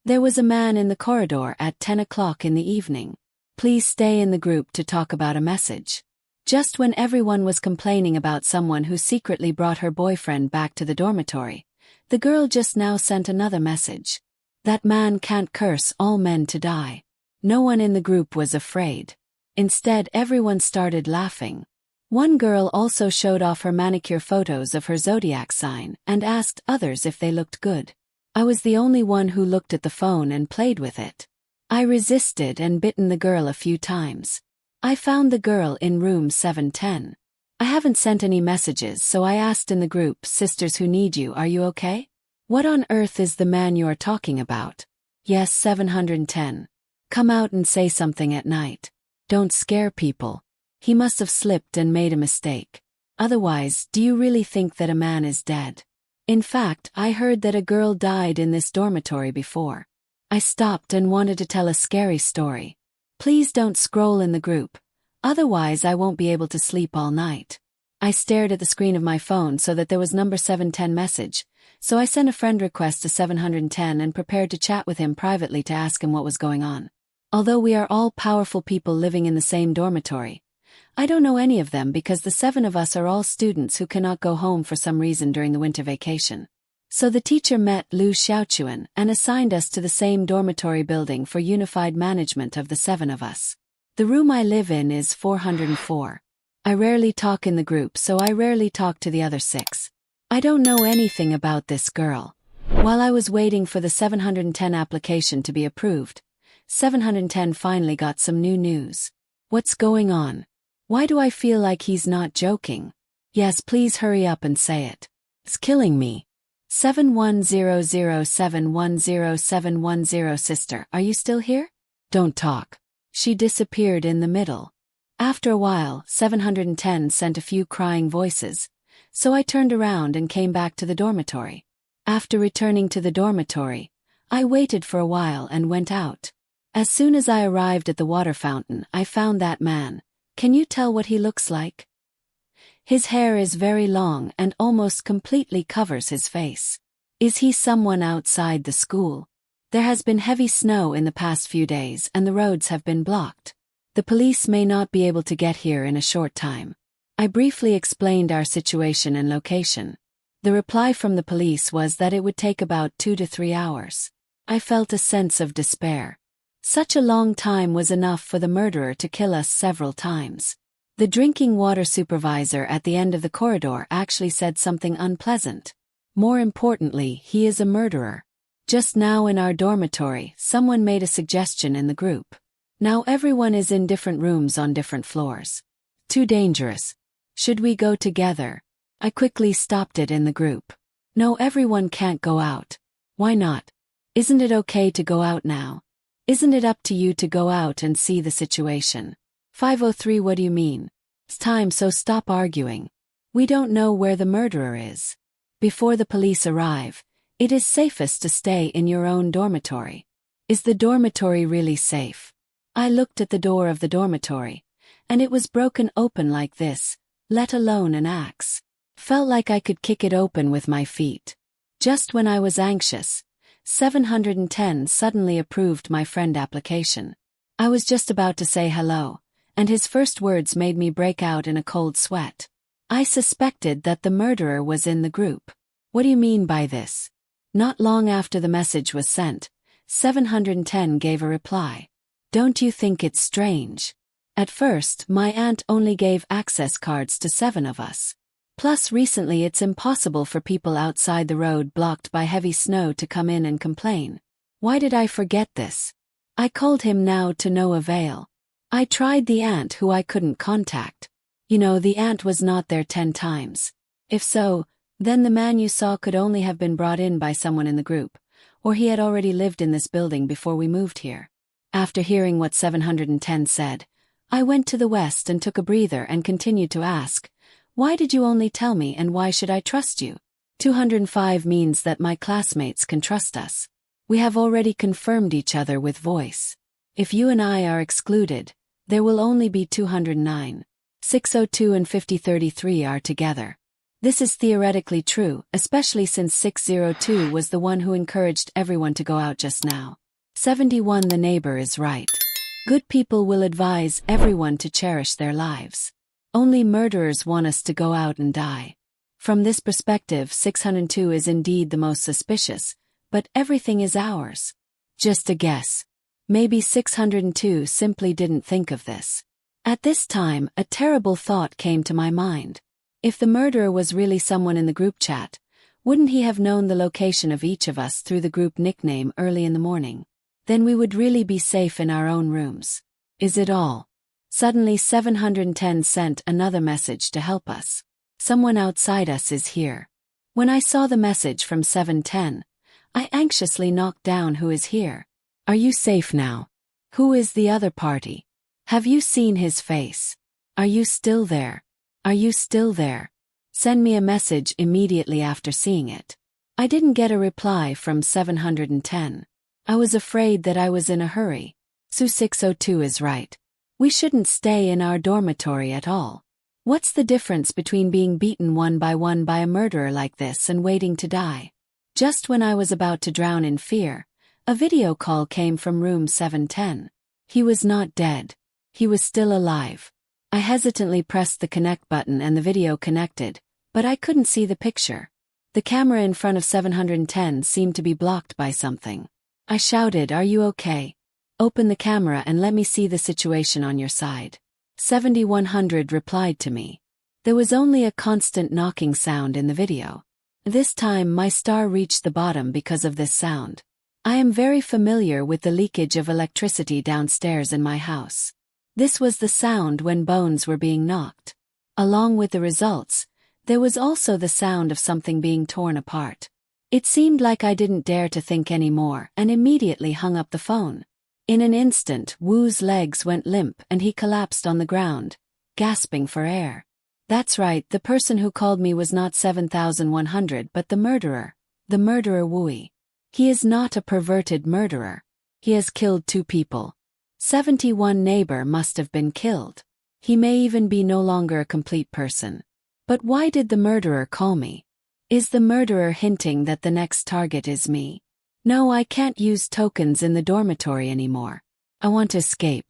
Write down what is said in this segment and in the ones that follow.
There was a man in the corridor at 10 o'clock in the evening. Please stay in the group to talk about a message. Just when everyone was complaining about someone who secretly brought her boyfriend back to the dormitory, the girl just now sent another message. That man can't curse all men to die. No one in the group was afraid. Instead, everyone started laughing. One girl also showed off her manicure photos of her zodiac sign and asked others if they looked good. I was the only one who looked at the phone and played with it. I resisted and bitten the girl a few times. I found the girl in room 710. I haven't sent any messages, so I asked in the group, "Sisters who need you, are you okay? What on earth is the man you are talking about?" "Yes, 710. Come out and say something at night. Don't scare people. He must have slipped and made a mistake. Otherwise, do you really think that a man is dead? In fact, I heard that a girl died in this dormitory before." I stopped and wanted to tell a scary story. "Please don't scroll in the group. Otherwise I won't be able to sleep all night." I stared at the screen of my phone so that there was number 710 message, so I sent a friend request to 710 and prepared to chat with him privately to ask him what was going on. Although we are all powerful people living in the same dormitory, I don't know any of them because the 7 of us are all students who cannot go home for some reason during the winter vacation. So the teacher met Lu Xiaochuan and assigned us to the same dormitory building for unified management of the 7 of us. The room I live in is 404. I rarely talk in the group, so I rarely talk to the other 6. I don't know anything about this girl. While I was waiting for the 710 application to be approved, 710 finally got some new news. "What's going on? Why do I feel like he's not joking? Yes, please hurry up and say it. It's killing me. 7100710 sister, are you still here? Don't talk." She disappeared in the middle. After a while, 710 sent a few crying voices, so I turned around and came back to the dormitory. After returning to the dormitory, I waited for a while and went out. As soon as I arrived at the water fountain, I found that man. Can you tell what he looks like? His hair is very long and almost completely covers his face. Is he someone outside the school? There has been heavy snow in the past few days and the roads have been blocked. The police may not be able to get here in a short time. I briefly explained our situation and location. The reply from the police was that it would take about 2 to 3 hours. I felt a sense of despair. Such a long time was enough for the murderer to kill us several times. The drinking water supervisor at the end of the corridor actually said something unpleasant. More importantly, he is a murderer. Just now in our dormitory, someone made a suggestion in the group. Now everyone is in different rooms on different floors. Too dangerous. Should we go together? I quickly stopped it in the group. No, everyone can't go out. Why not? Isn't it okay to go out now? Isn't it up to you to go out and see the situation? 503, what do you mean? It's time, so stop arguing. We don't know where the murderer is. Before the police arrive, it is safest to stay in your own dormitory. Is the dormitory really safe? I looked at the door of the dormitory, and it was broken open like this, let alone an axe. Felt like I could kick it open with my feet. Just when I was anxious, 710 suddenly approved my friend application. I was just about to say hello, and his first words made me break out in a cold sweat. I suspected that the murderer was in the group. What do you mean by this? Not long after the message was sent, 710 gave a reply. Don't you think it's strange? At first, my aunt only gave access cards to 7 of us. Plus recently it's impossible for people outside the road blocked by heavy snow to come in and complain. Why did I forget this? I called him now to no avail. I tried the aunt who I couldn't contact. You know, the aunt was not there 10 times. If so, then the man you saw could only have been brought in by someone in the group, or he had already lived in this building before we moved here. After hearing what 710 said, I went to the west and took a breather and continued to ask, why did you only tell me and why should I trust you? 205 means that my classmates can trust us. We have already confirmed each other with voice. If you and I are excluded, there will only be 209. 602 and 5033 are together. This is theoretically true, especially since 602 was the one who encouraged everyone to go out just now. 71 The neighbor is right. Good people will advise everyone to cherish their lives. Only murderers want us to go out and die. From this perspective, 602 is indeed the most suspicious, but everything is ours. Just a guess. Maybe 602 simply didn't think of this. At this time, a terrible thought came to my mind. If the murderer was really someone in the group chat, wouldn't he have known the location of each of us through the group nickname early in the morning? Then we would really be safe in our own rooms. Is it all? Suddenly 710 sent another message to help us. Someone outside us is here. When I saw the message from 710, I anxiously knocked down who is here. Are you safe now? Who is the other party? Have you seen his face? Are you still there? Are you still there? Send me a message immediately after seeing it. I didn't get a reply from 710. I was afraid that I was in a hurry. Su 602 is right. We shouldn't stay in our dormitory at all. What's the difference between being beaten one by a murderer like this and waiting to die? Just when I was about to drown in fear, a video call came from room 710. He was not dead. He was still alive. I hesitantly pressed the connect button and the video connected, but I couldn't see the picture. The camera in front of 710 seemed to be blocked by something. I shouted, "Are you okay? Open the camera and let me see the situation on your side." 7100 replied to me. There was only a constant knocking sound in the video. This time my star reached the bottom because of this sound. I am very familiar with the leakage of electricity downstairs in my house. This was the sound when bones were being knocked. Along with the results, there was also the sound of something being torn apart. It seemed like I didn't dare to think anymore and immediately hung up the phone. In an instant, Wu's legs went limp and he collapsed on the ground, gasping for air. That's right, the person who called me was not 7100 but the murderer Wu. He is not a perverted murderer. He has killed 2 people. 71 neighbor must have been killed. He may even be no longer a complete person. But why did the murderer call me? Is the murderer hinting that the next target is me? No, I can't use tokens in the dormitory anymore. I want to escape.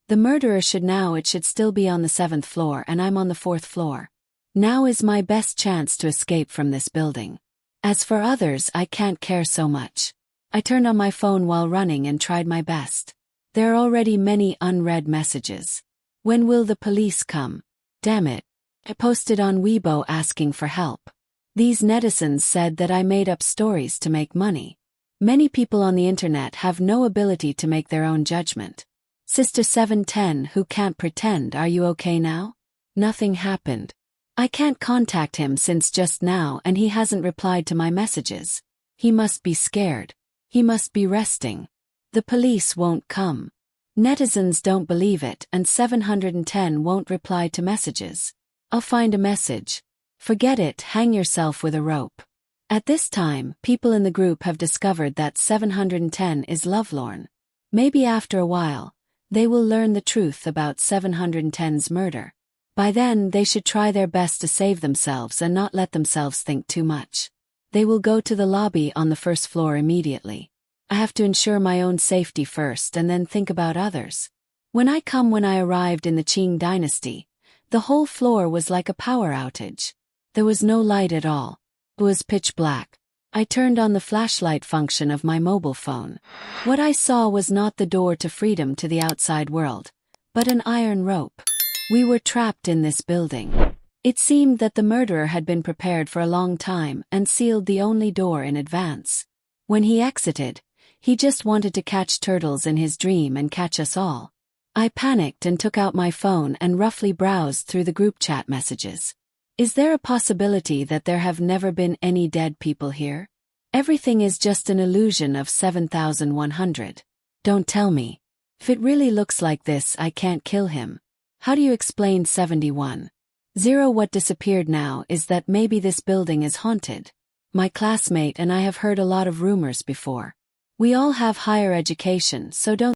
The murderer should still be on the 7th floor and I'm on the 4th floor. Now is my best chance to escape from this building. As for others, I can't care so much. I turned on my phone while running and tried my best. There are already many unread messages. When will the police come? Damn it. I posted on Weibo asking for help. These netizens said that I made up stories to make money. Many people on the internet have no ability to make their own judgment. Sister 710 who can't pretend, are you okay now? Nothing happened. I can't contact him since just now and he hasn't replied to my messages. He must be scared. He must be resting. The police won't come. Netizens don't believe it and 710 won't reply to messages. I'll find a message. Forget it, hang yourself with a rope. At this time, people in the group have discovered that 710 is lovelorn. Maybe after a while, they will learn the truth about 710's murder. By then, they should try their best to save themselves and not let themselves think too much. They will go to the lobby on the 1st floor immediately. I have to ensure my own safety first and then think about others. When I arrived in the Qing dynasty, the whole floor was like a power outage. There was no light at all. It was pitch black. I turned on the flashlight function of my mobile phone. What I saw was not the door to freedom to the outside world, but an iron rope. We were trapped in this building. It seemed that the murderer had been prepared for a long time and sealed the only door in advance. When he exited, he just wanted to catch turtles in his dream and catch us all. I panicked and took out my phone and roughly browsed through the group chat messages. Is there a possibility that there have never been any dead people here? Everything is just an illusion of 7100. Don't tell me. If it really looks like this, I can't kill him. How do you explain 71? 0 What disappeared now is that maybe this building is haunted. My classmate and I have heard a lot of rumors before. We all have higher education, so don't